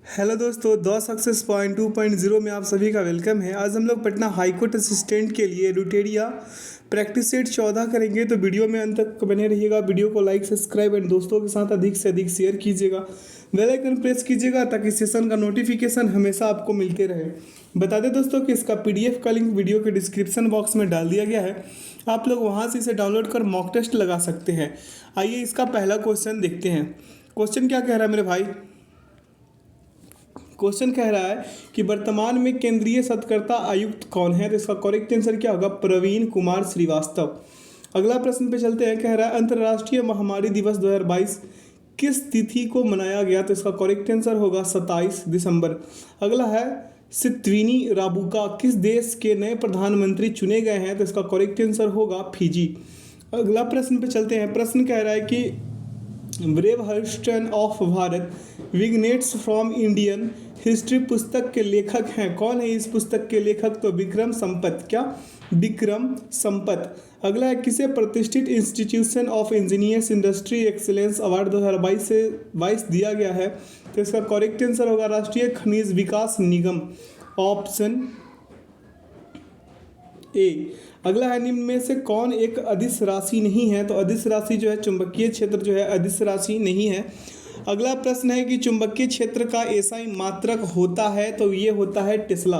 Hello दोस्तों, the success point 2.0 में आप सभी का वेलकम है। आज हम लोग पटना हाईकोर्ट असिस्टेंट के लिए रुटेरिया प्रैक्टिस सेट 14 करेंगे। तो वीडियो में अंत तक बने रहिएगा। वीडियो को लाइक, सब्सक्राइब एंड दोस्तों के साथ अधिक से अधिक शेयर कीजिएगा। बेल आइकन प्रेस कीजिएगा ताकि सेशन का नोटिफिकेशन हमेशा आपको मिलते रहे। बता दें दोस्तों कि इसका PDF का लिंक वीडियो के डिस्क्रिप्शन बॉक्स में डाल दिया गया है। आप लोग वहाँ से इसे डाउनलोड कर मॉक टेस्ट लगा सकते हैं। आइए इसका पहला क्वेश्चन देखते हैं। क्वेश्चन क्या कह रहा है मेरे भाई? क्वेश्चन कह रहा है कि वर्तमान में केंद्रीय सतर्कता आयुक्त कौन है। तो इसका करेक्ट आंसर क्या होगा? प्रवीण कुमार श्रीवास्तव। अगला प्रश्न पे चलते हैं। कह रहा है अंतर्राष्ट्रीय महामारी दिवस 2022 किस तिथि को मनाया गया। तो इसका करेक्ट आंसर होगा 27 दिसंबर। अगला है सितवीनी राबुका किस देश के नए प्रधानमंत्री चुने गए हैं। तो इसका करेक्ट आंसर होगा फिजी। अगला प्रश्न पे चलते हैं। प्रश्न कह रहा है कि brave Hurston of Bharat vignettes from Indian history पुस्तक के लेखक हैं। कौन है इस पुस्तक के लेखक? तो विक्रम संपत। क्या? विक्रम संपत। अगला है किसे प्रतिष्ठित institution of engineers industry excellence award 2022 से 22 दिया गया है। तो इसका करेक्ट आंसर होगा राष्ट्रीय खनिज विकास निगम, ऑप्शन ए। अगला है निम्न में से कौन एक अदिश राशि नहीं है। तो अदिश राशि जो है चुंबकीय क्षेत्र जो है अदिश राशि नहीं है। अगला प्रश्न है कि चुंबकीय क्षेत्र का एसआई मात्रक होता है। तो ये होता है टेस्ला।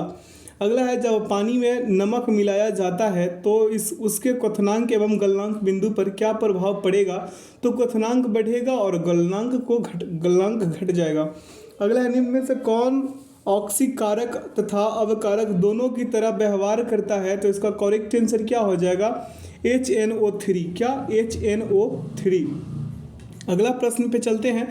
अगला है जब पानी में नमक मिलाया जाता है तो उसके क्वथनांक एवं गलनांक बिंदु पर क्या प्रभाव पड़ेगा। तो क्वथनांक बढ़ेगा और गलनांक घट जाएगा। अगला है निम्न में से कौन ऑक्सीकारक तथा अवकारक दोनों की तरह व्यवहार करता है। तो इसका करेक्ट आंसर क्या हो जाएगा? HNO3। क्या? HNO3। अगला प्रश्न पे चलते हैं।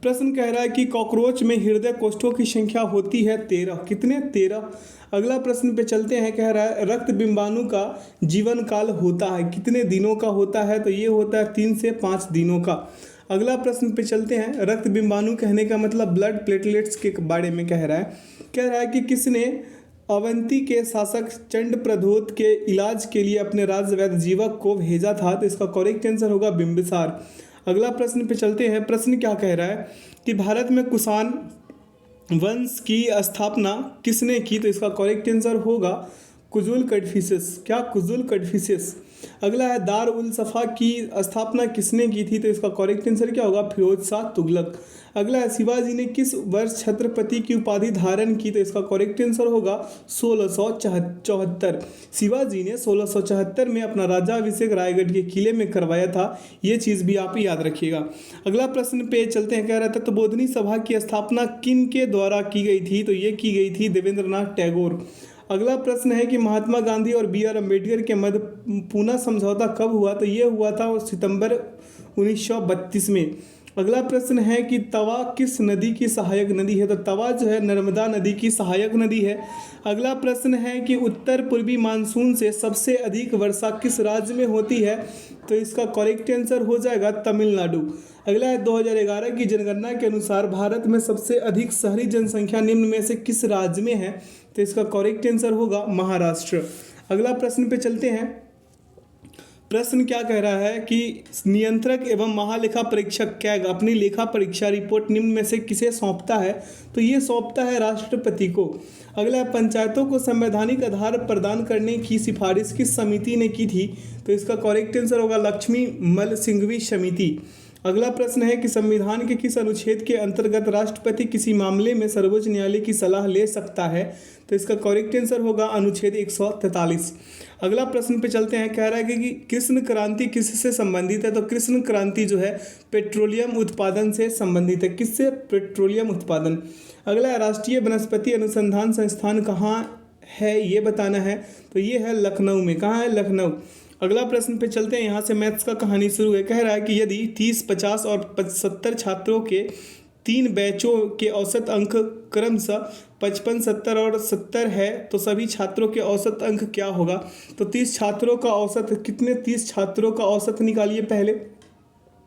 प्रश्न कह रहा है कि कॉकरोच में हृदय कोष्ठों की संख्या होती है 13। कितने? 13। अगला प्रश्न पे चलते हैं। कह रहा है रक्त बिंबाणु का जीवन काल होता है कितने दिनों का होता है। तो ये होता है 3 से 5 दिनों का। अगला प्रश्न पे चलते हैं। रक्त बिंबाणु कहने का मतलब ब्लड प्लेटलेट्स के बारे में कह रहा है कि किसने अवंती के शासक चंड प्रद्योत के इलाज के लिए अपने राज्य वैद्य जीवक को भेजा था। तो इसका करेक्ट आंसर होगा बिंबिसार। अगला प्रश्न पे चलते हैं। प्रश्न क्या कह रहा है कि भारत में कुषाण वंश की स्थापना किसने की। तो इसका करेक्ट आंसर होगा कुजुल कड़फिसेस। क्या? कुजुल कड़फिसेस। अगला है दार उल सफ़ा की स्थापना किसने की थी। तो इसका करेक्ट आंसर क्या होगा? फिरोज शाह तुगलक। अगला है शिवाजी ने किस वर्ष छत्रपति की उपाधि धारण की। तो इसका करेक्ट आंसर होगा 1674। शिवाजी ने 1674 में अपना राज्याभिषेक रायगढ़ के किले में करवाया था। ये चीज़ भी आप याद रखिएगा। अगला प्रश्न पे चलते हैं। कह रहा था तत्वबोधिनी सभा की स्थापना किन के द्वारा की गई थी। तो ये की गई थी देवेंद्रनाथ टैगोर। अगला प्रश्न है कि महात्मा गांधी और BR अम्बेडकर के मध्य पूना समझौता कब हुआ। तो ये हुआ था सितंबर 1932 में। अगला प्रश्न है कि तवा किस नदी की सहायक नदी है। तो तवा जो है नर्मदा नदी की सहायक नदी है। अगला प्रश्न है कि उत्तर पूर्वी मानसून से सबसे अधिक वर्षा किस राज्य में होती है। तो इसका करेक्ट आंसर हो जाएगा तमिलनाडु। अगला है 2011 की जनगणना के अनुसार भारत में सबसे अधिक शहरी जनसंख्या निम्न में से किस राज्य में है। तो इसका करेक्ट आंसर होगा महाराष्ट्र। अगला प्रश्न पे चलते हैं। प्रश्न क्या कह रहा है कि नियंत्रक एवं महालेखा परीक्षक क्या अपनी लेखा परीक्षा रिपोर्ट निम्न में से किसे सौंपता है। तो ये सौंपता है राष्ट्रपति को। अगला है पंचायतों को संवैधानिक आधार प्रदान करने की सिफारिश किस समिति ने की थी। तो इसका करेक्ट आंसर होगा लक्ष्मी मल सिंघवी समिति। अगला प्रश्न है कि संविधान के किस अनुच्छेद के अंतर्गत राष्ट्रपति किसी मामले में सर्वोच्च न्यायालय की सलाह ले सकता है। तो इसका करेक्ट आंसर होगा अनुच्छेद 143। अगला प्रश्न पे चलते हैं। कह रहा है कि कृष्ण क्रांति किससे संबंधित है। तो कृष्ण क्रांति जो है पेट्रोलियम उत्पादन से संबंधित है। किससे? पेट्रोलियम उत्पादन। अगला है राष्ट्रीय वनस्पति अनुसंधान संस्थान कहाँ है ये बताना है। तो ये है लखनऊ में। कहाँ है? लखनऊ। अगला प्रश्न पे चलते हैं। यहाँ से मैथ्स का कहानी शुरू है। कह रहा है कि यदि 30, 50 और 70 छात्रों के 3 बैचों के औसत अंक क्रमशः 55, 70 और 70 है तो सभी छात्रों के औसत अंक क्या होगा। तो 30 छात्रों का औसत कितने? 30 छात्रों का औसत निकालिए पहले।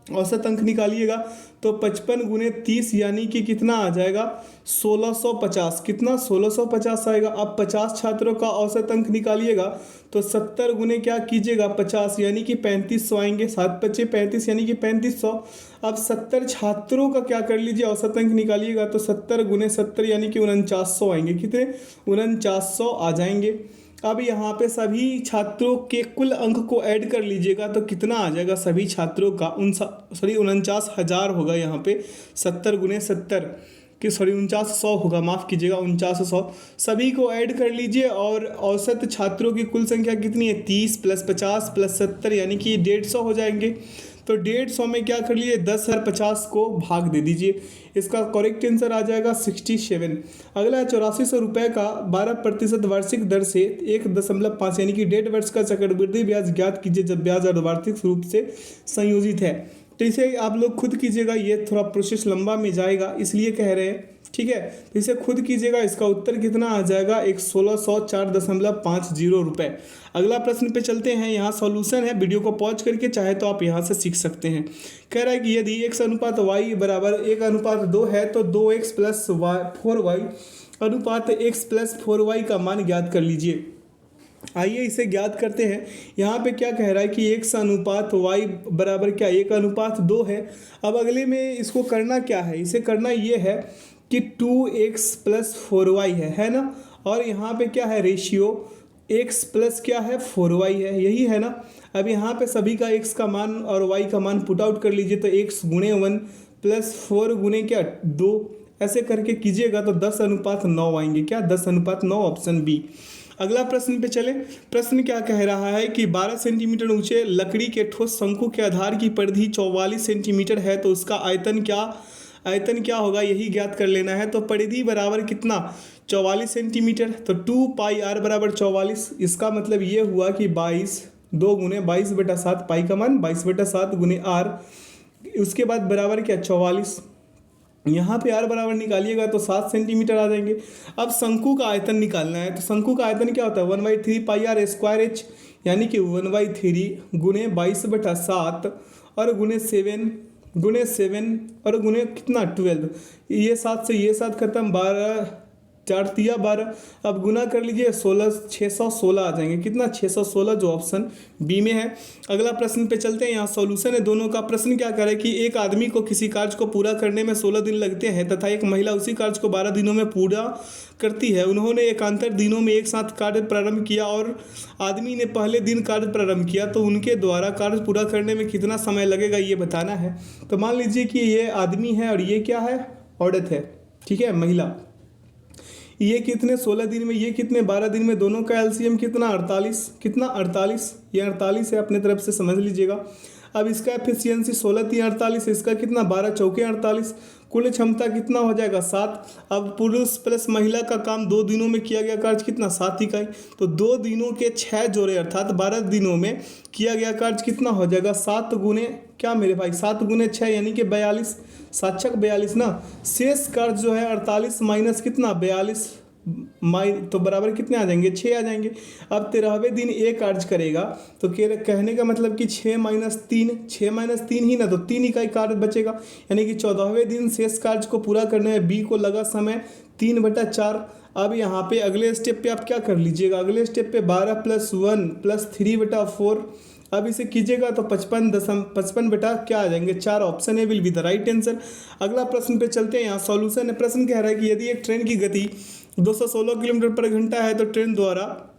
औसत अंक निकालिएगा तो 55 गुने 30 यानी कि कितना आ जाएगा 1650। कितना 1650 आएगा। अब 50 छात्रों का औसत अंक निकालिएगा तो 70 गुने क्या कीजिएगा 50 यानी कि 3500 आएंगे। 7 बच्चे 35 यानी कि 3500। अब 70 छात्रों का क्या कर लीजिए औसत अंक निकालिएगा तो 70 गुने 70 यानी कि 4900 आएंगे। कितने 4900 आ जाएंगे। अब यहाँ पे सभी छात्रों के कुल अंक को ऐड कर लीजिएगा तो कितना आ जाएगा सभी छात्रों का 49,000 होगा। यहाँ पे 70 गुने 70 कि 4900 होगा, माफ़ कीजिएगा 4900। सभी को ऐड कर लीजिए और औसत छात्रों की कुल संख्या कितनी है 30 + 50 + 70 यानी कि 150 हो जाएंगे। तो 150 में क्या कर लिए 10,050 को भाग दे दीजिए। इसका करेक्ट आंसर आ जाएगा 67। अगला 8400 रुपये का 12% वार्षिक दर से 1.5 यानी कि 1.5 वर्ष का चक्रवृद्धि ब्याज ज्ञात कीजिए जब ब्याज अर्धवार्षिक रूप से संयोजित है। तो इसे आप लोग खुद कीजिएगा, ये थोड़ा प्रोसेस लंबा में जाएगा इसलिए कह रहे हैं, ठीक है। तो इसे खुद कीजिएगा। इसका उत्तर कितना आ जाएगा 1604.50 रुपये। अगला प्रश्न पे चलते हैं। यहाँ सॉल्यूशन है, वीडियो को पॉज करके चाहे तो आप यहाँ से सीख सकते हैं। कह रहा है कि यदि x अनुपात y बराबर 1:2 है तो 2x + 4y अनुपात x + 4y का मान ज्ञात कर लीजिए। आइए इसे ज्ञात करते हैं। यहाँ पे क्या कह रहा है कि x अनुपात y बराबर क्या 1:2 है। अब अगले में इसको करना क्या है, इसे करना ये है कि 2x + 4y है ना। और यहाँ पे क्या है रेशियो x प्लस क्या है 4y है, यही है ना। अब यहाँ पे सभी का x का मान और y का मान पुट आउट कर लीजिए तो x गुणे 1 + 4 गुणे क्या 2 ऐसे करके कीजिएगा तो 10:9 आएंगे। क्या 10:9 ऑप्शन बी। अगला प्रश्न पे चले। प्रश्न क्या कह रहा है कि 12 सेंटीमीटर ऊंचे लकड़ी के ठोस शंकु के आधार की परिधि 44 सेंटीमीटर है तो उसका आयतन क्या होगा यही ज्ञात कर लेना है। तो परिधि बराबर कितना 44 सेंटीमीटर, तो 2πr बराबर 44। इसका मतलब ये हुआ कि 2 गुने 22/7 पाई का मान 22/7 गुने r, उसके बाद बराबर क्या 44। यहाँ पे r बराबर निकालिएगा तो 7 सेंटीमीटर आ जाएंगे। अब शंकु का आयतन निकालना है तो शंकु का आयतन क्या होता है 1/3πr² यानी कि 1/3 गुने 22/7 और गुने 7 और गुने कितना 12। ये 7 से ये 7 खत्म, 12 4 तिया 12। अब गुना कर लीजिए 616 आ जाएंगे। कितना 616 जो ऑप्शन बी में है। अगला प्रश्न पे चलते हैं। यहाँ सॉल्यूशन है दोनों का। प्रश्न क्या करे कि एक आदमी को किसी कार्य को पूरा करने में 16 दिन लगते हैं तथा एक महिला उसी कार्य को 12 दिनों में पूरा करती है। उन्होंने एकांतर दिनों में एक साथ कार्य प्रारंभ किया और आदमी ने पहले दिन कार्य प्रारंभ किया तो उनके द्वारा कार्य पूरा करने में कितना समय लगेगा ये बताना है। तो मान लीजिए कि ये आदमी है और ये क्या है औरत है, ठीक है महिला। ये कितने 16 दिन में, ये कितने 12 दिन में, दोनों का एलसीएम कितना 48। कितना 48, ये 48 है अपने तरफ से समझ लीजिएगा। अब इसका एफिशिएंसी 16 × 48, इसका कितना 12 चौके 48। कुल क्षमता कितना हो जाएगा 7। अब पुरुष प्लस महिला का काम 2 दिनों में किया गया कार्य कितना 7 इकाई। तो 2 दिनों के 6 जोड़े अर्थात 12 दिनों में किया गया कार्य कितना हो जाएगा 7 गुने क्या मेरे भाई 7 गुने 6 यानी कि 42। 7 छक 42 ना। शेष कार्य जो है 48 माइनस कितना 42 तो बराबर कितने आ जाएंगे 6 आ जाएंगे। अब 13वें दिन ए कार्य करेगा तो कहने का मतलब कि 6 - 3 ही ना, तो 3 इकाई कार्य बचेगा यानी कि 14वें दिन शेष कार्य को पूरा करने में बी को लगा समय 3/4। अब यहाँ पे अगले स्टेप पे आप क्या कर लीजिएगा, अगले स्टेप पे 12 + 1 + 3/4। अब इसे कीजिएगा तो 55 बेटा क्या आ जाएंगे 4। Option A will be the right answer. अगला प्रश्न पे चलते हैं। यहाँ सॉल्यूशन है। प्रश्न कह रहा है कि यदि एक ट्रेन की गति 216 किलोमीटर/घंटा है तो ट्रेन द्वारा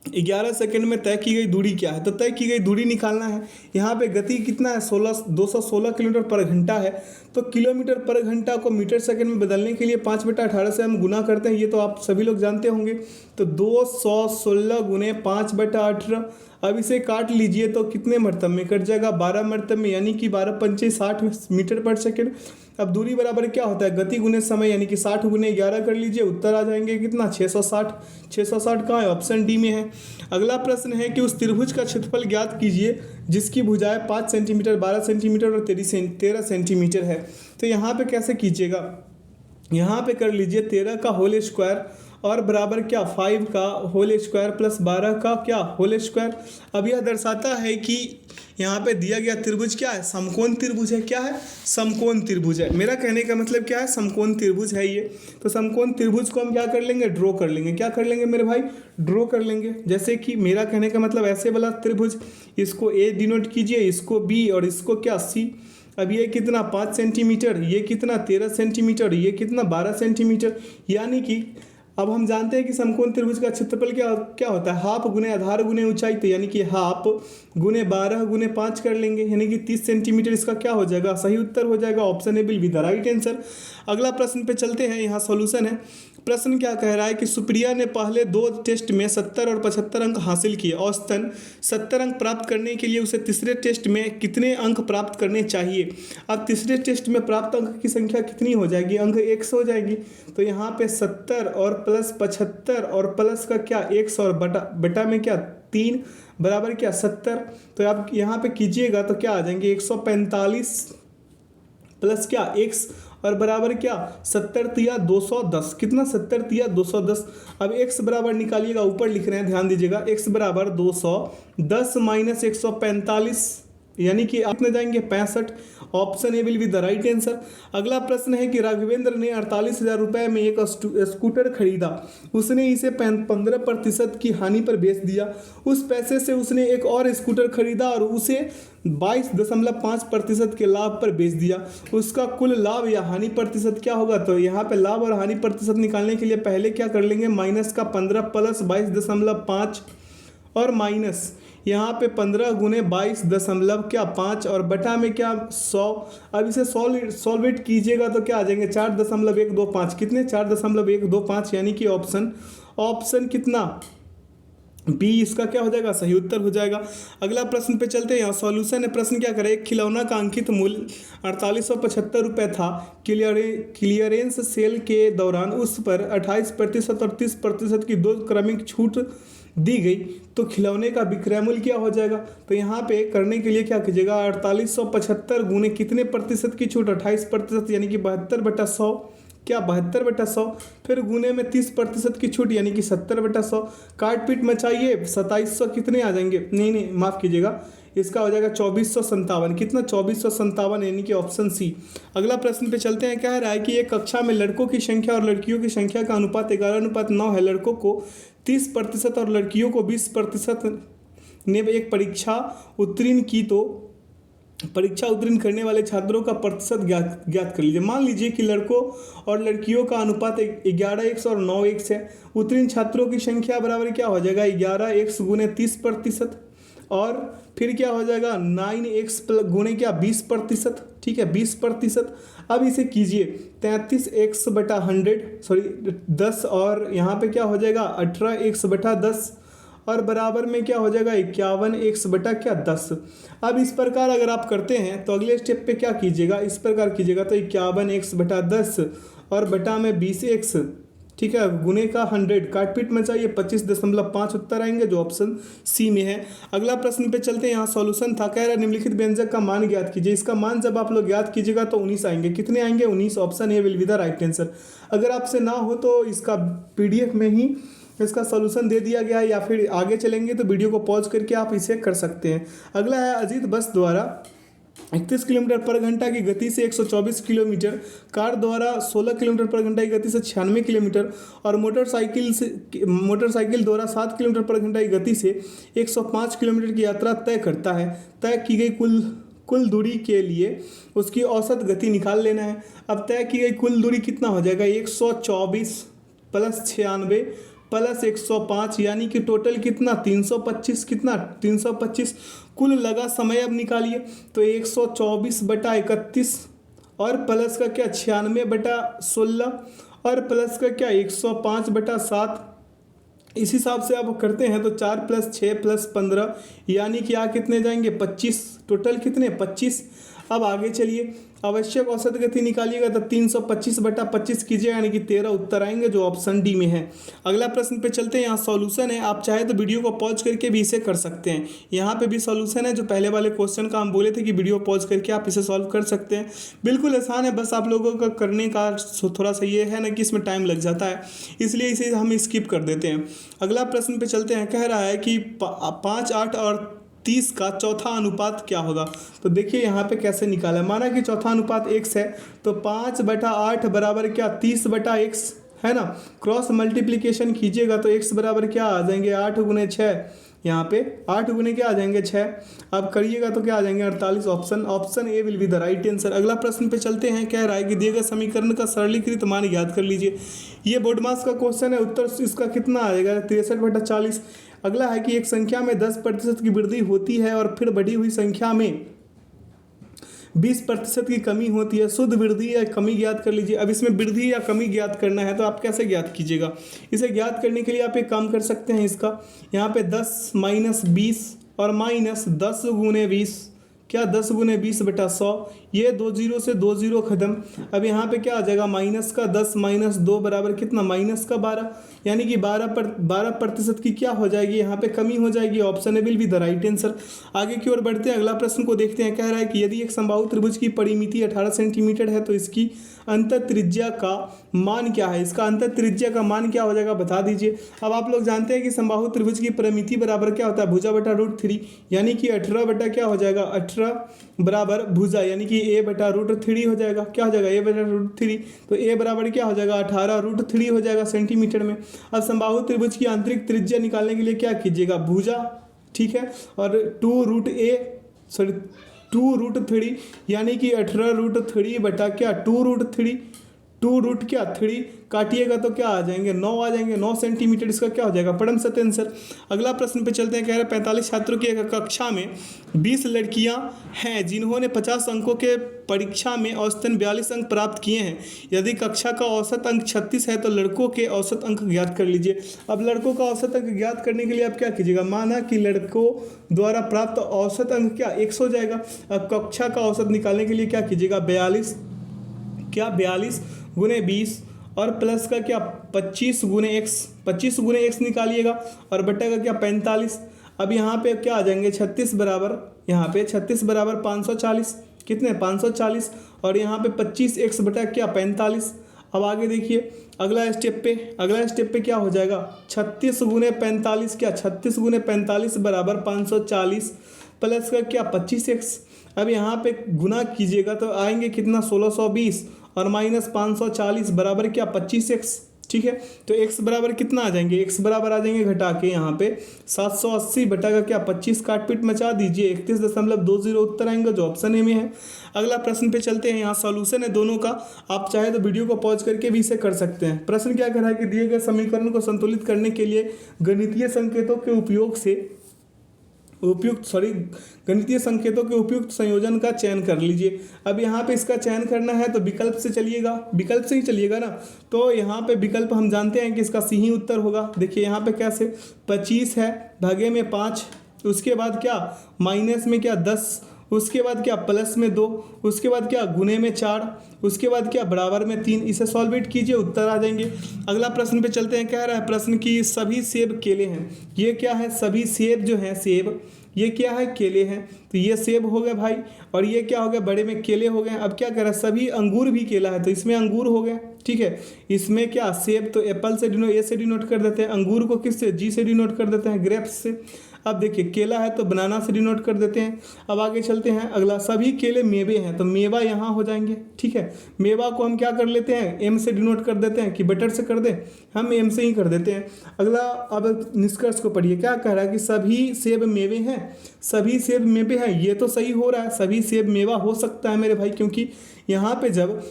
11 सेकंड में तय की गई दूरी क्या है। तो तय की गई दूरी निकालना है। यहाँ पे गति कितना है 216 किलोमीटर/घंटा है तो किलोमीटर/घंटा को मीटर सेकंड में बदलने के लिए 5/18 से हम गुना करते हैं, ये तो आप सभी लोग जानते होंगे। तो 216 गुने 5/18। अब इसे काट लीजिए तो कितने मरतब में कट जाएगा 12 मरतब में यानी कि 12 × 5 = 60 मीटर/सेकंड। अब दूरी बराबर क्या होता है गति गुने समय यानी कि 60 गुने 11 कर लीजिए, उत्तर आ जाएंगे कितना 660। 660 कहाँ है ऑप्शन डी में है। अगला प्रश्न है कि उस त्रिभुज का क्षेत्रफल ज्ञात कीजिए जिसकी भुजाएं 5 सेंटीमीटर 12 सेंटीमीटर और 13 सेंटीमीटर है। तो यहाँ पे कैसे कीजिएगा, यहाँ पे कर लीजिए 13 का होल स्क्वायर और बराबर क्या 5 का होल स्क्वायर प्लस 12 का क्या होल स्क्वायर। अब यह दर्शाता है कि यहाँ पे दिया गया त्रिभुज क्या है, समकोण त्रिभुज है। क्या है, समकोण त्रिभुज है। मेरा कहने का मतलब क्या है, समकोण त्रिभुज है ये। तो समकोण त्रिभुज को हम क्या कर लेंगे, ड्रॉ कर लेंगे। क्या कर लेंगे मेरे भाई, ड्रॉ कर लेंगे। जैसे कि मेरा कहने का मतलब ऐसे वाला त्रिभुज, इसको ए डिनोट कीजिए, इसको बी और इसको क्या सी। अब ये कितना 5 सेंटीमीटर, ये कितना 13 सेंटीमीटर, ये कितना 12 सेंटीमीटर। यानी कि अब हम जानते हैं कि समकोण त्रिभुज का क्षेत्रफल क्या क्या होता है, हाफ गुने आधार गुने ऊंचाई। तो यानी कि हाफ गुने 12 गुने 5 कर लेंगे, यानी कि 30 सेंटीमीटर इसका क्या हो जाएगा, सही उत्तर हो जाएगा। Option A will be the right answer. अगला प्रश्न पे चलते हैं, यहाँ सॉल्यूशन है। प्रश्न क्या कह रहा है कि सुप्रिया ने पहले 2 टेस्ट में 70 और 75 अंक हासिल किए। औसतन 70 अंक प्राप्त करने के लिए उसे तीसरे टेस्ट में कितने अंक प्राप्त करने चाहिए। अब तीसरे टेस्ट में प्राप्त अंक की संख्या कितनी हो जाएगी, अंक 100 हो जाएगी। तो यहाँ पे 70 और प्लस 75 और प्लस का क्या 100 और बटा में क्या 3 बराबर क्या 70। तो आप यहाँ पे कीजिएगा तो क्या आ जाएंगे 145 प्लस क्या x और बराबर क्या 70 तिया 210। कितना 70 तिया 210। अब x बराबर निकालिएगा, ऊपर लिख रहे हैं ध्यान दीजिएगा। x बराबर 210 माइनस 145 यानी कि आप में जाएंगे 65। Option A will be the right answer. अगला प्रश्न है कि राघवेंद्र ने 48,000 रुपये में एक स्कूटर खरीदा। उसने इसे 15% की हानि पर बेच दिया। उस पैसे से उसने एक और स्कूटर खरीदा और उसे 22.5% के लाभ पर बेच दिया। उसका कुल लाभ या हानि प्रतिशत क्या होगा। तो यहाँ पे लाभ और हानि प्रतिशत निकालने के लिए पहले क्या कर लेंगे, माइनस का 15 प्लस 22.5 और माइनस यहाँ पे 15 गुने 22.5 और बटा में क्या 100। अब इसे सॉल्वेट कीजिएगा तो क्या आ जाएंगे 4.125। कितने 4.125 यानी कि ऑप्शन कितना बी इसका क्या हो जाएगा, सही उत्तर हो जाएगा। अगला प्रश्न पे चलते हैं, यहाँ सॉल्यूशन है। प्रश्न क्या करे, एक खिलौना का अंकित मूल्य 4875 रुपये था। क्लियरेंस सेल के दौरान उस पर 28% और 30% की 2 क्रमिक छूट दी गई, तो खिलौने का विक्रय मूल्य क्या हो जाएगा। तो यहाँ पे करने के लिए क्या कीजिएगा, 4875 गुने कितने प्रतिशत की छूट 28% यानी कि 72/100 क्या 72/100, फिर गुने में 30% की छूट यानी कि 70/100। काट पीट मचाइए 2700 कितने आ जाएंगे, नहीं माफ़ कीजिएगा, इसका हो जाएगा 2457। कितना 2457 यानी कि ऑप्शन सी। अगला प्रश्न पे चलते हैं। कह रहा है कि एक कक्षा में लड़कों की संख्या और लड़कियों की संख्या का अनुपात 11:9 है। लड़कों को 30% और लड़कियों को 20% ने एक परीक्षा उत्तीर्ण की, तो परीक्षा उत्तीर्ण करने वाले छात्रों का प्रतिशत ज्ञात कर लीजिए। मान लीजिए कि लड़कों और लड़कियों का अनुपात 11x और 9x है। उत्तीर्ण छात्रों की संख्या बराबर क्या हो जाएगा 11x गुने 30% और फिर क्या हो जाएगा 9x गुने क्या 20%। ठीक है 20%। अब इसे कीजिए 33x/100 और यहाँ पे क्या हो जाएगा 18x/10 और बराबर में क्या हो जाएगा 51x/10। अब इस प्रकार अगर आप करते हैं तो अगले स्टेप पे क्या कीजिएगा, इस प्रकार कीजिएगा तो 51x/10 और बटा में 20x, ठीक है, गुने का 100, काटपीट में चाहिए 25.5 उत्तर आएंगे जो ऑप्शन सी में है। अगला प्रश्न पे चलते हैं। यहाँ सॉल्यूशन था, कह रहा है निम्नलिखित व्यंजक का मान ज्ञात कीजिए। इसका मान जब आप लोग ज्ञात कीजिएगा तो 19 आएंगे। कितने आएंगे 19। Option A will be the right answer. अगर आपसे ना हो तो इसका PDF में ही इसका सॉल्यूशन दे दिया गया है, या फिर आगे चलेंगे तो वीडियो को पॉज करके आप इसे कर सकते हैं। अगला है अजीत बस द्वारा 31 किलोमीटर पर घंटा की गति से 124 किलोमीटर, कार द्वारा 16 किलोमीटर पर घंटा की गति से 96 किलोमीटर और मोटरसाइकिल द्वारा 7 किलोमीटर पर घंटा की गति से 105 किलोमीटर की यात्रा तय करता है। तय की गई कुल दूरी के लिए उसकी औसत गति निकाल लेना है। अब तय की गई कुल दूरी कितना हो जाएगा 124 प्लस 96 प्लस 105 यानी कि टोटल कितना 325। कितना 325। कुल लगा समय अब निकालिए तो 124/31 और प्लस का क्या 96/16 और प्लस का क्या 105/7। इस हिसाब से आप करते हैं तो 4 + 6 + 15 यानी कि कितने जाएंगे 25। टोटल कितने 25। अब आगे चलिए, आवश्यक औसत गति निकालिएगा तो 325/25 कीजिएगा, यानी कि 13 उत्तर आएंगे जो ऑप्शन डी में है। अगला प्रश्न पे चलते हैं, यहाँ सॉल्यूशन है, आप चाहे तो वीडियो को पॉज करके भी इसे कर सकते हैं। यहाँ पे भी सॉल्यूशन है, जो पहले वाले क्वेश्चन का हम बोले थे कि वीडियो पॉज करके आप इसे सॉल्व कर सकते हैं। बिल्कुल आसान है, बस आप लोगों का करने का थोड़ा सा ये है ना कि इसमें टाइम लग जाता है, इसलिए इसे हम स्किप कर देते हैं। अगला प्रश्न पे चलते हैं, कह रहा है कि 5, 8 और 30 का चौथा अनुपात क्या होगा। तो देखिए यहाँ पे कैसे निकाला है, माना कि चौथा अनुपात x है, तो 5/8 बराबर क्या 30/x है ना। क्रॉस मल्टीप्लिकेशन कीजिएगा तो x बराबर क्या आ जाएंगे 8 × 6, यहाँ पे 8 × क्या आ जाएंगे 6। अब करिएगा तो क्या आ जाएंगे 48। Option A will be the right answer. अगला प्रश्न पे चलते हैं, कह रहा है कि दिए गए समीकरण का सरलीकृत मान ज्ञात कर लीजिए। ये बोर्ड मास का क्वेश्चन है, उत्तर इसका कितना आएगा 63/40। अगला है कि एक संख्या में 10% की वृद्धि होती है और फिर बढ़ी हुई संख्या में 20% की कमी होती है, शुद्ध वृद्धि या कमी ज्ञात कर लीजिए। अब इसमें वृद्धि या कमी ज्ञात करना है तो आप कैसे ज्ञात कीजिएगा। इसे ज्ञात करने के लिए आप एक काम कर सकते हैं, इसका यहाँ पे 10 - 20 और -10 × 20, क्या 10 × 20/100, ये 2 0 से 2 0 खत्म। अब यहाँ पे क्या आ जाएगा -10 - 2 बराबर कितना -12, यानी कि 12% की क्या हो जाएगी यहाँ पे कमी हो जाएगी। Option A will be the right answer. आगे की ओर बढ़ते हैं, अगला प्रश्न को देखते हैं। कह रहा है कि यदि एक समबाहु त्रिभुज की परिमिति 18 सेंटीमीटर है तो इसकी अंतर त्रिज्या का मान क्या है। इसका अंतर त्रिज्या का मान क्या हो जाएगा बता दीजिए। अब आप लोग जानते हैं कि समबाहु त्रिभुज की परिमिति बराबर क्या होता है भुजा बटा √3, यानी कि 18 बटा क्या हो जाएगा 18 बराबर भुजा, यानी कि a बटा √3 हो जाएगा। क्या हो जाएगा a बटा √3, तो a बराबर क्या हो जाएगा 18 √3 हो जाएगा सेंटीमीटर में। अब समबाहु त्रिभुज की आंतरिक त्रिज्या निकालने के लिए क्या कीजिएगा भुजा, ठीक है, और 2√3 यानी कि 18 √3 बटा क्या 2√3 काटिएगा तो क्या आ जाएंगे 9 आ जाएंगे, 9 सेंटीमीटर। इसका क्या हो जाएगा परम सत्य आंसर। अगला प्रश्न पे चलते हैं, कह रहे हैं 45 छात्रों की एक कक्षा में 20 लड़कियां हैं जिन्होंने 50 अंकों के परीक्षा में औसतन 42 अंक प्राप्त किए हैं। यदि कक्षा का औसत अंक 36 है तो लड़कों के औसत अंक ज्ञात कर लीजिए। अब लड़कों का औसत अंक ज्ञात करने के लिए आप क्या कीजिएगा, माना कि लड़कों द्वारा प्राप्त औसत अंक क्या 100 हो जाएगा। अब कक्षा का औसत निकालने के लिए क्या कीजिएगा 42 × 20 और प्लस का क्या 25 × x निकालिएगा और बटा का क्या 45। अब यहाँ पे क्या आ जाएंगे 36 बराबर, यहाँ पे 36 बराबर 540, कितने 540, और यहाँ पे 25x बटा क्या 45। अब आगे देखिए अगला स्टेप पे क्या हो जाएगा 36 × 45, क्या 36 × 45 बराबर 540 प्लस का क्या 25x। अब यहाँ पे गुना कीजिएगा तो आएंगे कितना 1620 और -540 बराबर क्या 25x, ठीक है। तो x बराबर कितना आ जाएंगे, x बराबर आ जाएंगे घटा के यहाँ पे 780 बटा का क्या 25, काटपीट मचा दीजिए 31.20 उत्तर आएंगे जो ऑप्शन ए में है। अगला प्रश्न पे चलते हैं, यहाँ सॉल्यूशन है दोनों का, आप चाहे तो वीडियो को पॉज करके भी इसे कर सकते हैं। प्रश्न क्या कर रहा है कि दिए गए समीकरण को संतुलित करने के लिए गणितीय संकेतों के उपयुक्त संयोजन का चयन कर लीजिए। अब यहाँ पे इसका चयन करना है तो विकल्प से ही चलिएगा ना। तो यहाँ पे विकल्प हम जानते हैं कि इसका सी ही उत्तर होगा। देखिए यहाँ पे कैसे 25 है भागे में 5, उसके बाद क्या माइनस में क्या 10, उसके बाद क्या प्लस में 2, उसके बाद क्या गुने में 4, उसके बाद क्या बराबर में 3। इसे सॉल्वेट कीजिए उत्तर आ जाएंगे। अगला प्रश्न पे चलते हैं, कह रहा है प्रश्न की सभी सेब केले हैं। ये क्या है सभी सेब जो हैं सेब, ये क्या है केले हैं, तो ये सेब हो गए भाई, और ये क्या हो गया बड़े में केले हो गए। अब क्या कर रहा है सभी अंगूर भी केला है तो इसमें अंगूर हो गए, ठीक है। इसमें क्या सेब तो एप्पल से ए से डिनोट कर देते हैं, अंगूर को किससे जी से डिनोट कर देते हैं ग्रेप्स से। अब देखिए केला है तो बनाना से डिनोट कर देते हैं। अब आगे चलते हैं, अगला सभी केले मेवे हैं तो मेवा यहाँ हो जाएंगे, ठीक है। मेवा को हम क्या कर लेते हैं एम से डिनोट कर देते हैं कि बटर से कर दें, हम एम से ही कर देते हैं। अगला अब निष्कर्ष को पढ़िए, क्या कह रहा है कि सभी सेब मेवे हैं, सभी सेब मेवे हैं। ये तो सही हो रहा है, सभी सेब मेवा हो सकता है मेरे भाई, क्योंकि यहाँ पे जब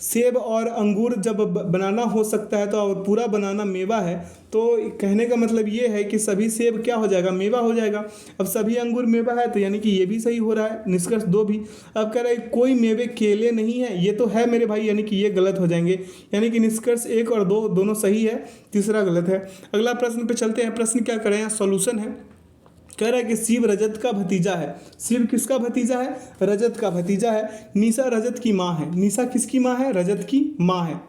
सेब और अंगूर जब बनाना हो सकता है तो और पूरा बनाना मेवा है, तो कहने का मतलब ये है कि सभी सेब क्या हो जाएगा मेवा हो जाएगा। अब सभी अंगूर मेवा है तो यानी कि ये भी सही हो रहा है, निष्कर्ष 2 भी। अब कह रहा है कोई मेवे केले नहीं है, ये तो है मेरे भाई, यानी कि ये गलत हो जाएंगे, यानी कि निष्कर्ष 1 और 2 दोनों सही है, तीसरा गलत है। अगला प्रश्न पे चलते हैं, प्रश्न क्या करें सॉल्यूशन है। कह रहा है कि शिव रजत का भतीजा है। शिव किसका भतीजा है? रजत का भतीजा है। निशा रजत की माँ है। निशा किसकी माँ है? रजत की माँ है।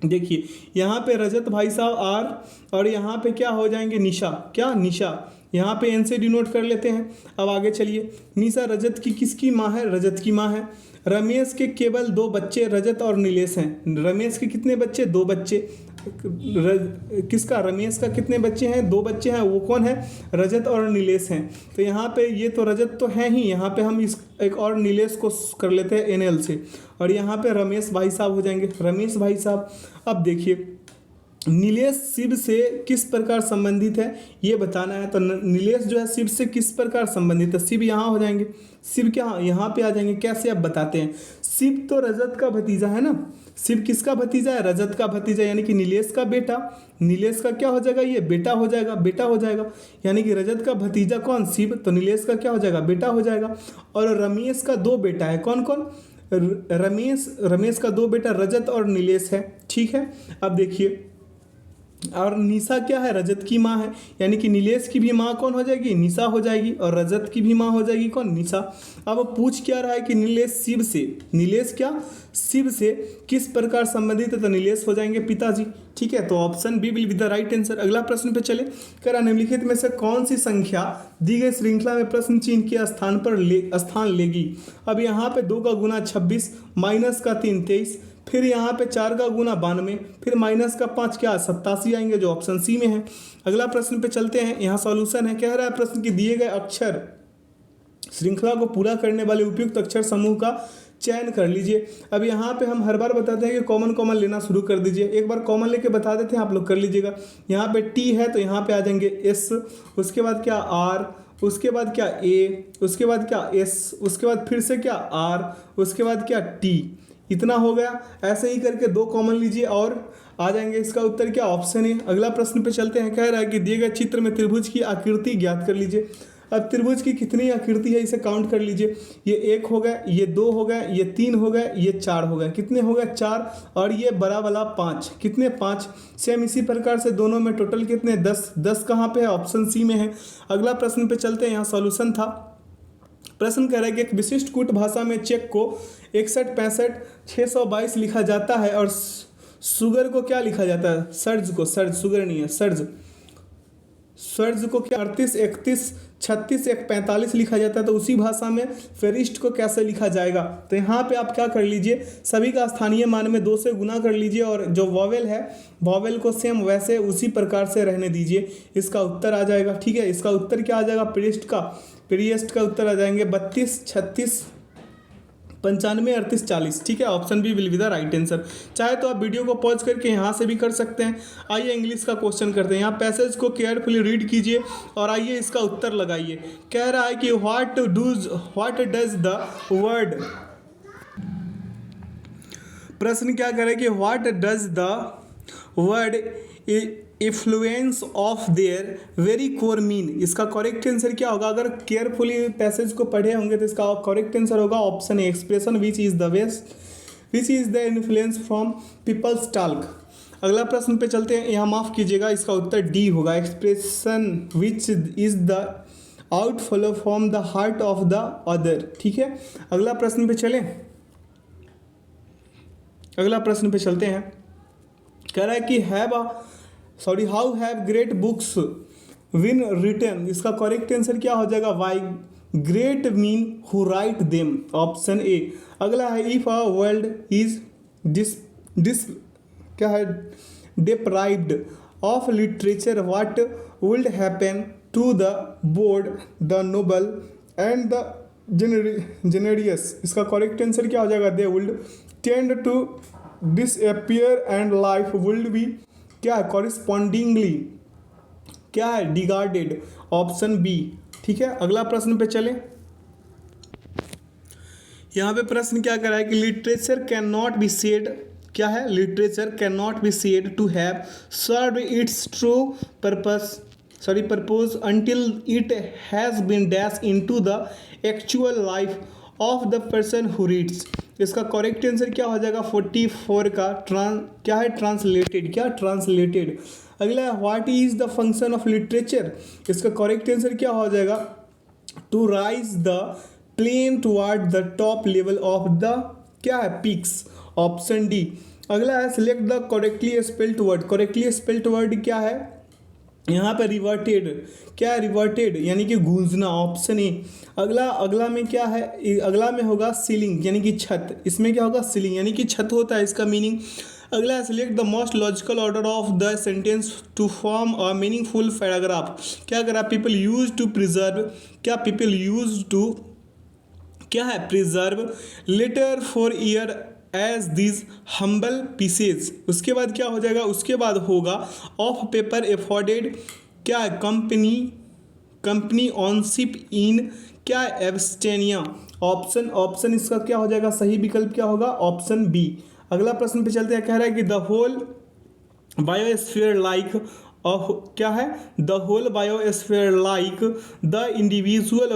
देखिए यहाँ पे रजत भाई साहब आर, और यहाँ पे क्या हो जाएंगे? निशा। क्या? निशा। यहाँ पे एन से डिनोट कर लेते हैं। अब आगे चलिए, निशा रजत की किसकी माँ है? रजत की माँ है। रमेश के केवल 2 बच्चे रजत और नीलेश हैं। रमेश के कितने बच्चे? 2 बच्चे। किसका? रमेश का कितने बच्चे हैं? 2 बच्चे हैं। वो कौन है? रजत और नीलेश हैं। तो यहाँ पे ये तो रजत तो है ही, यहाँ पे हम इस एक और नीलेश को कर लेते हैं एनएल से, और यहाँ पे रमेश भाई साहब हो जाएंगे। रमेश भाई साहब, अब देखिए नीलेश शिव से किस प्रकार संबंधित है ये बताना है। तो नीलेश जो है शिव से किस प्रकार संबंधित है? शिव यहाँ हो जाएंगे। शिव क्या यहाँ पे आ जाएंगे? कैसे अब बताते हैं। शिव तो रजत का भतीजा है ना। शिव किसका भतीजा है? रजत का भतीजा, यानी कि नीलेश का बेटा। नीलेश का क्या हो जाएगा? ये बेटा हो जाएगा। बेटा हो जाएगा, यानी कि रजत का भतीजा कौन? शिव। तो नीलेश का क्या हो जाएगा? बेटा हो जाएगा। और रमेश का 2 बेटा है। कौन कौन? रमेश का 2 बेटा रजत और नीलेश है। ठीक है, अब देखिए, और निशा क्या है? रजत की माँ है, यानी कि नीलेश की भी माँ कौन हो जाएगी? निशा हो जाएगी, और रजत की भी माँ हो जाएगी कौन? निशा। अब पूछ क्या रहा है कि नीलेश शिव से, नीलेश क्या? शिव से किस प्रकार संबंधित है? तो नीलेश हो जाएंगे पिताजी। ठीक है, तो option B will be the right answer. अगला प्रश्न पे चले। कह रहा निम्नलिखित में से कौन सी संख्या दी गई श्रृंखला में प्रश्न चिन्ह के स्थान पर स्थान लेगी? अब यहाँ पे 2 का गुना 26, माइनस का 3 23, फिर यहाँ पे 4 का गुना 92, फिर माइनस का 5 क्या? 87 आएंगे, जो ऑप्शन सी में है। अगला प्रश्न पे चलते हैं। यहाँ सॉल्यूशन है। कह रहा है प्रश्न की दिए गए अक्षर श्रृंखला को पूरा करने वाले उपयुक्त अक्षर समूह का चयन कर लीजिए। अब यहाँ पे हम हर बार बताते हैं कि कॉमन कॉमन लेना शुरू कर दीजिए। एक बार कॉमन लेके बता देते हैं, आप लोग कर लीजिएगा। यहाँ पे टी है तो यहाँ पे आ जाएंगे एस, उसके बाद क्या? आर, उसके बाद क्या? ए, उसके बाद क्या? एस, उसके बाद फिर से क्या? आर, उसके बाद क्या? टी। इतना हो गया। ऐसे ही करके 2 कॉमन लीजिए और आ जाएंगे। इसका उत्तर क्या? Option A. अगला प्रश्न पे चलते हैं। कह रहा है कि दिए गए चित्र में त्रिभुज की आकृति ज्ञात कर लीजिए। अब त्रिभुज की कितनी आकृति है इसे काउंट कर लीजिए। ये 1 हो गया, ये 2 हो गया, ये 3 हो गया, ये 4 हो गया। कितने हो गए? 4, और ये बड़ा वाला 5। कितने? 5। सेम इसी प्रकार से दोनों में टोटल कितने? 10। 10 कहाँ पे है? ऑप्शन सी में है। अगला प्रश्न पे चलते हैं। यहाँ सॉल्यूशन था। प्रश्न कह रहा है कि एक विशिष्ट कूट भाषा में चेक को 61 65 622 लिखा जाता है, और सुगर को क्या लिखा जाता है? सर्ज को। सर्ज, सुगर नहीं है, सर्ज। सर्ज को क्या? 38 31 36 45 लिखा जाता है। तो उसी भाषा में फेरिस्ट को कैसे लिखा जाएगा? तो यहाँ पे आप क्या कर लीजिए, सभी का स्थानीय मान में 2 से गुना कर लीजिए, और जो वॉवेल है वॉवेल को सेम वैसे उसी प्रकार से रहने दीजिए। इसका उत्तर आ जाएगा। ठीक है, इसका उत्तर क्या आ जाएगा? प्रियस्ट का उत्तर आ जाएंगे 32 36 95 38 40। ठीक है, option B will be the right answer. चाहे तो आप वीडियो को पॉज करके यहाँ से भी कर सकते हैं। आइए इंग्लिश का क्वेश्चन करते हैं। यहाँ पैसेज को केयरफुली रीड कीजिए और आइए इसका उत्तर लगाइए। कह रहा है कि व्हाट डज द वर्ड, प्रश्न क्या करे कि what does the word influence of their very core mean. इसका करेक्ट आंसर क्या होगा? अगर केयरफुली पैसेज को पढ़े होंगे तो इसका करेक्ट आंसर होगा option A, expression which is the influence from people's talk. अगला प्रश्न पे चलते हैं। यहाँ माफ़ कीजिएगा, इसका उत्तर डी होगा, expression which is the outflow from the heart of the other. ठीक है, अगला प्रश्न पे चलें। अगला प्रश्न पे चलते हैं। कह रहा है कि how have great books been written. इसका करेक्ट आंसर क्या हो जाएगा? Why great men who write them, option A. अगला है if a world is this क्या है deprived of literature what would happen to the bold the noble and the generous. इसका correct answer क्या हो जाएगा? They would tend to disappear and life would be क्या है? कॉरिस्पॉन्डिंगली क्या है? Degraded, option B. ठीक है, अगला प्रश्न पे चले। यहाँ पे प्रश्न क्या कर रहा है कि literature can not be said, क्या है? Literature can not be said to have serve its true purpose until it has been dash into the actual life of the person who reads. इसका करेक्ट आंसर क्या हो जाएगा? 44 का क्या है? Translated. क्या? ट्रांसलेटेड। अगला है what is the function of literature, इसका करेक्ट आंसर क्या हो जाएगा, to raise the plane toward the top level of the क्या है पीक्स, ऑप्शन डी। अगला है select the correctly spelled word, correctly spelled word क्या है यहाँ पे रिवर्टेड, क्या है रिवर्टेड यानी कि गूंजना, ऑप्शन ए। अगला में क्या है, अगला में होगा सीलिंग यानी कि छत, इसमें क्या होगा सीलिंग यानी कि छत होता है इसका मीनिंग। अगला है select the most logical order of the sentence to form a meaningful paragraph, क्या करा पीपल यूज टू प्रिजर्व, क्या पीपल यूज टू क्या है preserve letter for year as this humble pieces. उसके बाद क्या हो जाएगा, उसके बाद होगा ऑफ पेपर एफोर्डेड, क्या है कंपनी ऑनशिप इन क्या है एब्सटेनिया, ऑप्शन इसका क्या हो जाएगा, सही विकल्प क्या होगा, ऑप्शन बी। अगला प्रश्न पे चलते हैं, कह रहा है कि the whole biosphere like of क्या है, the whole biosphere like the individual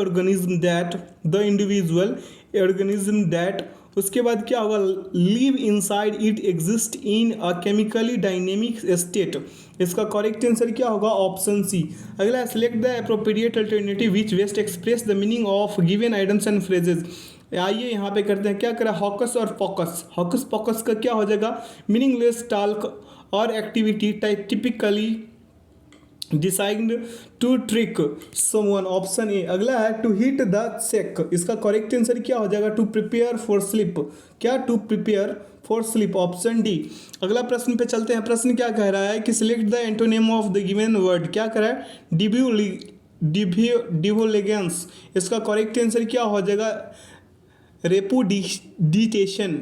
organism that उसके बाद क्या होगा, live inside it exist in a chemically dynamic state, इसका करेक्ट आंसर क्या होगा, ऑप्शन सी। अगला select the appropriate alternative which best express the meaning of given items and phrases. आइए यहाँ पे करते हैं, क्या करें हॉकस और पॉकस, हॉकस पॉकस का क्या हो जाएगा, मीनिंगलेस टाल्क और activity typically decide to trick someone, option A. अगला है टू हिट द चेक, इसका करेक्ट आंसर क्या हो जाएगा, टू प्रिपेयर फॉर स्लीप, क्या to prepare for sleep, option D. अगला प्रश्न पे चलते हैं, प्रश्न क्या कह रहा है कि select the antonym of the given word, क्या कह रहा है डिवोलेगेंस, इसका करेक्ट आंसर क्या हो जाएगा, रेपुडिटेशन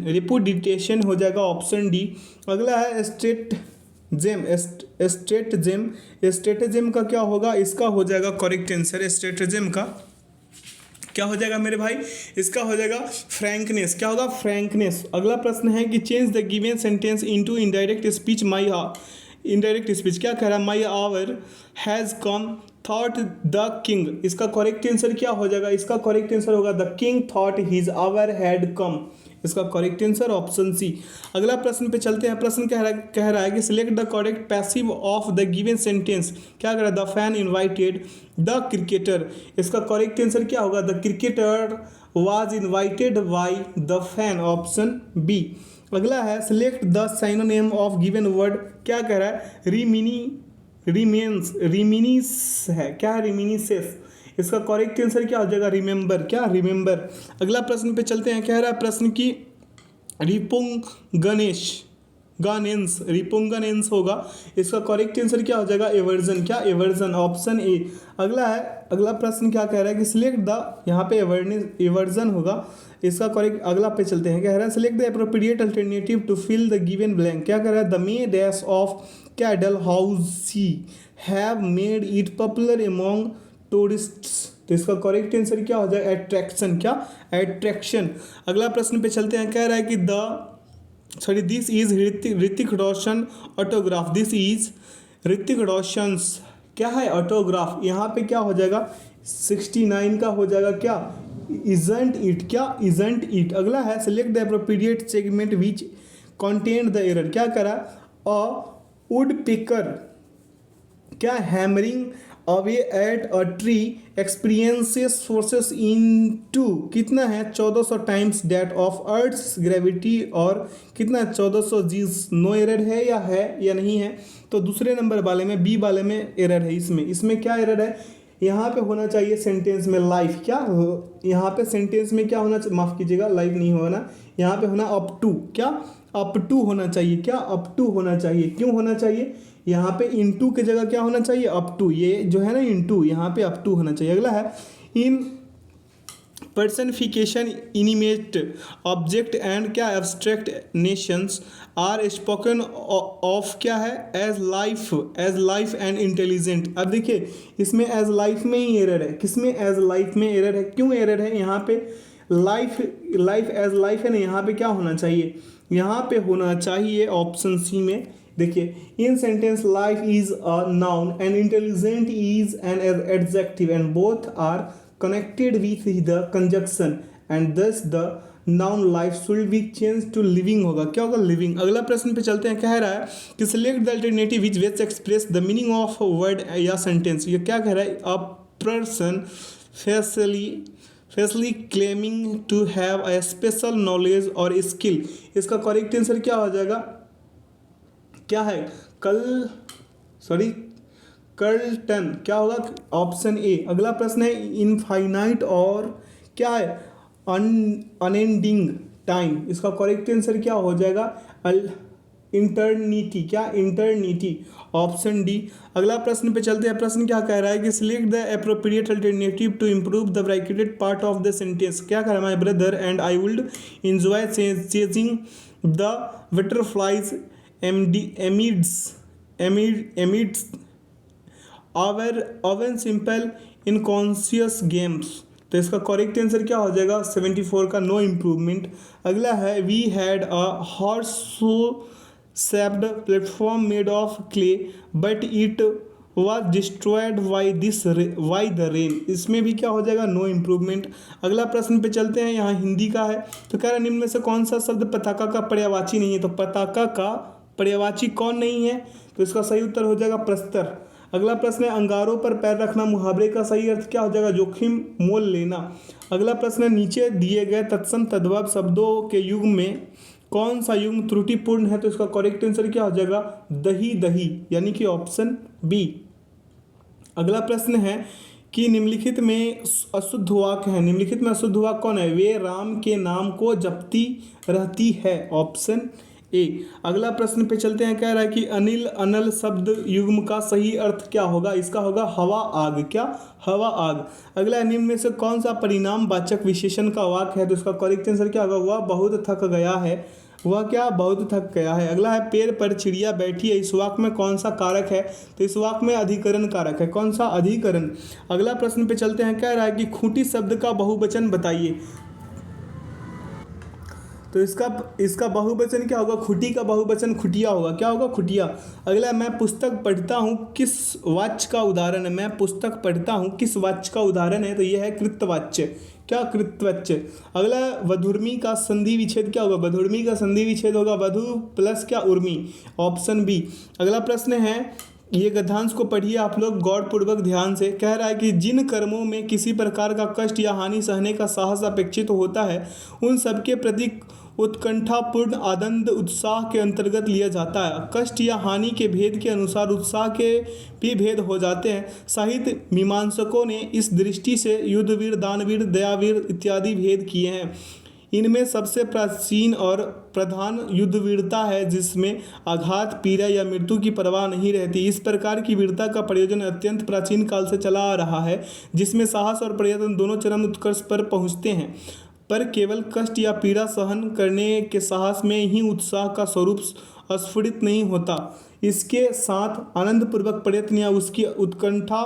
हो जाएगा, ऑप्शन डी। अगला है स्ट्रेटजेम का क्या होगा, इसका हो जाएगा करेक्ट आंसर, स्ट्रेटजेम का क्या हो जाएगा मेरे भाई, इसका हो जाएगा फ्रैंकनेस, क्या होगा फ्रैंकनेस। अगला प्रश्न है कि change the given sentence into indirect speech, indirect speech क्या कह रहा है, my hour has come thought the king, इसका करेक्ट आंसर क्या हो जाएगा, इसका करेक्ट आंसर होगा the king thought his hour had come, इसका करेक्ट आंसर ऑप्शन सी। अगला प्रश्न पे चलते हैं, प्रश्न कह रहा है कि select the correct passive of the given sentence, क्या कह रहा है the fan invited the cricketer, इसका करेक्ट आंसर क्या होगा, the cricketer was invited by the fan, option B. अगला है select the synonym of given word, क्या कह रहा है रिमिनिस है, क्या है रिमिनिसेस, इसका करेक्ट आंसर क्या हो जाएगा, रिमेंबर, क्या रिमेंबर। अगला प्रश्न पे चलते हैं, कह रहा है प्रश्न की रिपुंगनेंस होगा, इसका करेक्ट आंसर क्या हो जाएगा, एवर्जन, क्या एवर्जन, ऑप्शन ए। अगला प्रश्न क्या कह रहा है कि सिलेक्ट द, यहाँ पे एवर्जन होगा, इसका करेक्ट। अगला पे चलते हैं, कह रहा है select the appropriate alternative to fill the given blank, क्या कह रहा है द मे डैश ऑफ क्या Dalhousie have made it popular among tourists, तो इसका करेक्ट आंसर क्या हो जाएगा, एट्रैक्शन, क्या एट्रैक्शन। अगला प्रश्न पे चलते हैं, कह रहा है कि this is Hrithik Roshan autograph, this is Hrithik Roshan's क्या है ऑटोग्राफ, यहाँ पे क्या हो जाएगा 69 का हो जाएगा क्या इजंट इट, क्या इजंट इट। अगला है select the appropriate segment which content the error, क्या करा अ वुड पिकर क्या hammering away at a tree experiences forces into कितना है 1400 times that of earth's gravity, और कितना 1400 जीज, नो एरर है या नहीं है, तो दूसरे नंबर वाले में बी वाले में एरर है, इसमें क्या एरर है, यहाँ पे होना चाहिए सेंटेंस में लाइफ, क्या यहाँ पे सेंटेंस में क्या होना, माफ़ कीजिएगा लाइफ नहीं होना, यहाँ पे होना अप टू, क्या अप टू होना चाहिए, क्या अप टू होना चाहिए, क्यों होना चाहिए, यहाँ पे इनटू की जगह क्या होना चाहिए अप टू, ये जो है ना इनटू, यहाँ पे अप टू होना चाहिए। अगला है in personification inanimate object and क्या abstract notions are spoken of क्या है एज लाइफ एंड इंटेलिजेंट। अब देखिए इसमें एज लाइफ में ही एरर है, किसमें एज लाइफ में एरर है, क्यों एरर है, यहाँ पे लाइफ एज लाइफ है ना, यहाँ पे क्या होना चाहिए, यहाँ पे होना चाहिए ऑप्शन सी में। देखिए in sentence life is a noun and intelligent is an adjective and both are connected with the conjunction and thus the noun life should be change to living होगा, क्या होगा लिविंग। अगला प्रश्न पे चलते हैं, कह रहा है कि select the alternative which best express the meaning of word या सेंटेंस। ये क्या कह रहा है, a person falsely claiming to have a special knowledge और स्किल। इसका करेक्ट आंसर क्या हो जाएगा, क्या है, कर्लटन, क्या होगा, ऑप्शन ए। अगला प्रश्न है इनफाइनाइट और क्या है, अनएंडिंग टाइम। इसका करेक्ट आंसर क्या हो जाएगा, इंटरनिटी, क्या इंटरनिटी, ऑप्शन डी। अगला प्रश्न पे चलते हैं, प्रश्न क्या कह रहा है कि select the appropriate alternative to improve the bracketed part of the sentence. क्या कह रहा है, my brother and I would enjoy chasing the butterflies amidst our simple unconscious games. तो इसका करेक्ट आंसर क्या हो जाएगा, 74 का नो इम्प्रूवमेंट। अगला है we had a horseshoe shaped platform made of clay but it was destroyed by the rain. इसमें भी क्या हो जाएगा, नो इम्प्रूवमेंट। अगला प्रश्न पे चलते हैं, यहाँ हिंदी का है। तो कह रहा है निम्न में से कौन सा शब्द पताका का पर्यायवाची नहीं है। तो पताका का पर्यायवाची कौन नहीं है, तो इसका सही उत्तर हो जाएगा प्रस्तर। अगला प्रश्न है अंगारों पर पैर रखना मुहावरे का सही अर्थ क्या हो जाएगा, जोखिम मोल लेना। अगला प्रश्न है नीचे दिए गए तत्सम तद्भव शब्दों के युग में कौन सा युग्म त्रुटिपूर्ण है। तो इसका करेक्ट आंसर क्या हो जाएगा, दही दही, यानी कि ऑप्शन बी। अगला प्रश्न है कि निम्नलिखित में अशुद्ध वाक्य है, निम्नलिखित में अशुद्ध वाक्य कौन है, वे राम के नाम को जपती रहती है, ऑप्शन ए। अगला प्रश्न पे चलते हैं, कह रहा है कि अनिल अनल शब्द युग्म का सही अर्थ क्या होगा। इसका होगा हवा आग, क्या हवा आग। अगला निम्न में से कौन सा परिणाम वाचक विशेषण का वाक्य है। तो इसका करेक्ट आंसर क्या होगा, वह बहुत थक गया है, वह क्या बहुत थक गया है। अगला है पेड़ पर चिड़िया बैठी है, इस वाक्य में कौन सा कारक है। तो इस वाक्य में अधिकरण कारक है, कौन सा, अधिकरण। अगला प्रश्न पे चलते हैं, कह रहा है कि खूंटी शब्द का बहुवचन बताइए। तो इसका बहुवचन क्या होगा, खुटी का बहुवचन खुटिया होगा, क्या होगा, खुटिया। अगला मैं पुस्तक पढ़ता हूँ किस वाच्य का उदाहरण है, मैं पुस्तक पढ़ता हूँ किस वाच्य का उदाहरण है। तो यह है कृतवाच्य, क्या कृतवाच्य। अगला वधुर्मी का संधि विच्छेद क्या होगा, वधुर्मी का संधि विच्छेद होगा वधु प्लस क्या उर्मी, ऑप्शन बी। अगला प्रश्न है, ये गद्यांश को पढ़िए आप लोग गौरपूर्वक ध्यान से। कह रहा है कि जिन कर्मों में किसी प्रकार का कष्ट या हानि सहने का साहस अपेक्षित होता है उन सबके प्रति उत्कंठापूर्ण आनंद उत्साह के अंतर्गत लिया जाता है। कष्ट या हानि के भेद के अनुसार उत्साह के भी भेद हो जाते हैं। साहित्य मीमांसकों ने इस दृष्टि से युद्धवीर, दानवीर, दयावीर इत्यादि भेद किए हैं। इनमें सबसे प्राचीन और प्रधान युद्धवीरता है जिसमें आघात, पीड़ा या मृत्यु की परवाह नहीं रहती। इस प्रकार की वीरता का प्रयोजन अत्यंत प्राचीन काल से चला आ रहा है, जिसमें साहस और प्रयत्न दोनों चरम उत्कर्ष पर पहुँचते हैं। पर केवल कष्ट या पीड़ा सहन करने के साहस में ही उत्साह का स्वरूप स्फुरित नहीं होता, इसके साथ आनंदपूर्वक प्रयत्न या उसकी उत्कंठा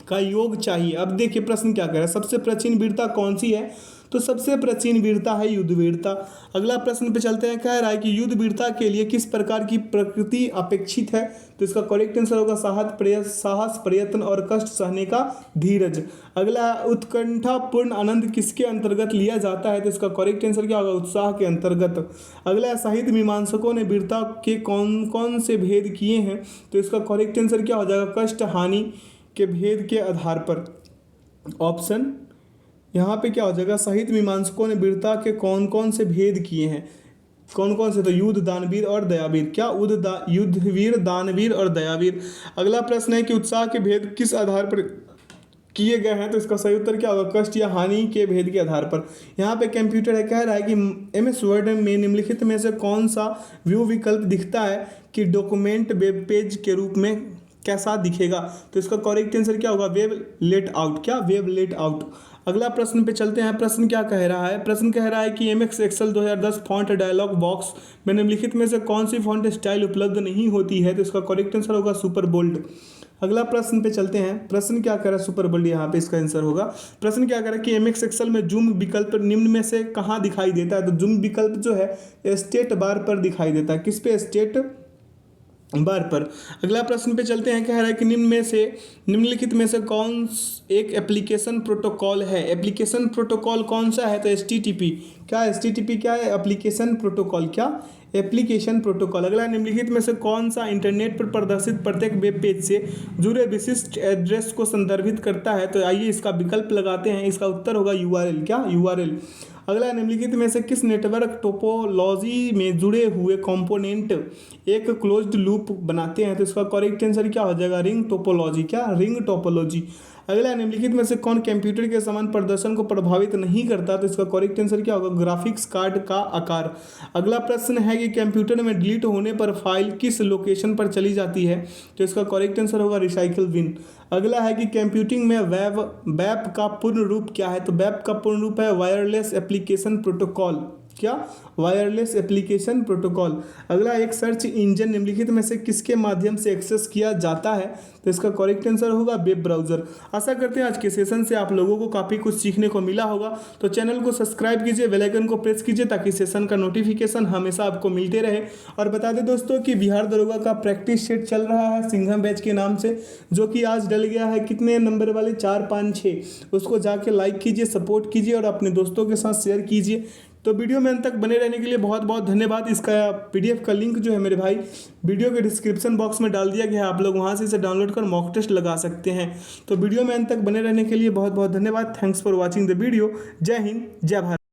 का योग चाहिए। अब देखिए प्रश्न क्या कह रहा है, सबसे प्राचीन वीरता कौन सी है। तो सबसे प्राचीन वीरता है युद्ध वीरता। अगला प्रश्न पे चलते हैं, कह रहा है कि युद्ध वीरता के लिए किस प्रकार की प्रकृति अपेक्षित है। तो इसका करेक्ट आंसर होगा साहस, प्रयत्न और कष्ट सहने का धीरज। अगला उत्कंठापूर्ण आनंद किसके अंतर्गत लिया जाता है। तो इसका करेक्ट आंसर क्या होगा, उत्साह के अंतर्गत। अगला साहित्य मीमांसकों ने वीरता के कौन कौन से भेद किए हैं। तो इसका करेक्ट आंसर क्या हो जाएगा, कष्ट हानि के भेद के आधार पर, ऑप्शन यहाँ पे क्या हो जाएगा, साहित्य मीमांसकों ने वीरता के कौन कौन से भेद किए हैं, कौन कौन से। तो युद्ध, दानवीर और दयावीर, क्या युद्धवीर, दानवीर और दयावीर। अगला प्रश्न है कि उत्साह के भेद किस आधार पर किए गए हैं। तो इसका सही उत्तर क्या होगा, कष्ट या हानि के भेद के आधार पर। यहाँ पे कंप्यूटर है, कह रहा है कि MS वर्ड में निम्नलिखित में से कौन सा व्यू विकल्प दिखता है कि डॉक्यूमेंट वेब पेज के रूप में कैसा दिखेगा। तो इसका करेक्ट आंसर क्या होगा, वेब लेट आउट, क्या वेब लेट आउट। अगला प्रश्न पे चलते हैं, प्रश्न क्या कह रहा है। प्रश्न कह रहा है कि MX Excel 2010 font dialog box में निम्नलिखित में से कौन सी फॉन्ट स्टाइल उपलब्ध नहीं होती है। तो इसका करेक्ट आंसर होगा सुपर बोल्ड। अगला प्रश्न पे चलते हैं, प्रश्न क्या कह रहा है, सुपर बोल्ड, यहाँ पे इसका आंसर होगा। प्रश्न क्या कह रहा है कि MX एक्सेल में जूम विकल्प निम्न में से कहाँ दिखाई देता है। तो जूम विकल्प जो है स्टेट बार पर दिखाई देता है, किस पे, स्टेट बार पर। अगला प्रश्न पे चलते हैं, कह रहा है कि निम्नलिखित में से कौन एक एप्लीकेशन प्रोटोकॉल है। एप्लीकेशन प्रोटोकॉल कौन सा है, तो HTTP। क्या HTTP क्या है, एप्लीकेशन प्रोटोकॉल, क्या एप्लीकेशन प्रोटोकॉल। अगला, निम्नलिखित में से कौन सा इंटरनेट पर प्रदर्शित प्रत्येक वेब पेज से जुड़े विशिष्ट एड्रेस को संदर्भित करता है, तो आइए इसका विकल्प लगाते हैं। इसका उत्तर होगा URL, क्या URL। अगला, निम्नलिखित में से किस नेटवर्क टोपोलॉजी में जुड़े हुए कंपोनेंट एक क्लोज्ड लूप बनाते हैं, तो इसका करेक्ट आंसर क्या हो जाएगा, रिंग टोपोलॉजी, क्या रिंग टोपोलॉजी। अगला, निम्नलिखित में से कौन कंप्यूटर के समान प्रदर्शन को प्रभावित नहीं करता, तो इसका करेक्ट आंसर क्या होगा, ग्राफिक्स कार्ड का आकार। अगला प्रश्न है कि कंप्यूटर में डिलीट होने पर फाइल किस लोकेशन पर चली जाती है, तो इसका करेक्ट आंसर होगा रिसाइकल बिन। अगला है कि कंप्यूटिंग में वेब का पूर्ण रूप क्या है, तो वेब का पूर्ण रूप है वायरलेस एप्लीकेशन प्रोटोकॉल, क्या वायरलेस एप्लीकेशन प्रोटोकॉल। अगला, एक सर्च इंजन निम्नलिखित में से किसके माध्यम से एक्सेस किया जाता है, तो इसका करेक्ट आंसर होगा वेब ब्राउज़र। आशा करते हैं आज के सेशन से आप लोगों को काफ़ी कुछ सीखने को मिला होगा। तो चैनल को सब्सक्राइब कीजिए, बेल आइकन को प्रेस कीजिए ताकि सेशन का नोटिफिकेशन हमेशा आपको मिलते रहे। और बता दें दोस्तों कि बिहार दरोगा का प्रैक्टिस सेट चल रहा है सिंघम बैच के नाम से, जो कि आज डल गया है कितने नंबर वाले, 4, 5, 6। उसको जाके लाइक कीजिए, सपोर्ट कीजिए और अपने दोस्तों के साथ शेयर कीजिए। तो वीडियो में अंत तक बने रहने के लिए बहुत बहुत धन्यवाद। इसका PDF का लिंक जो है मेरे भाई वीडियो के डिस्क्रिप्शन बॉक्स में डाल दिया गया है, आप लोग वहां से इसे डाउनलोड कर मॉक टेस्ट लगा सकते हैं। तो वीडियो में अंत तक बने रहने के लिए बहुत बहुत धन्यवाद। Thanks for watching the video. जय हिंद, जय भारत।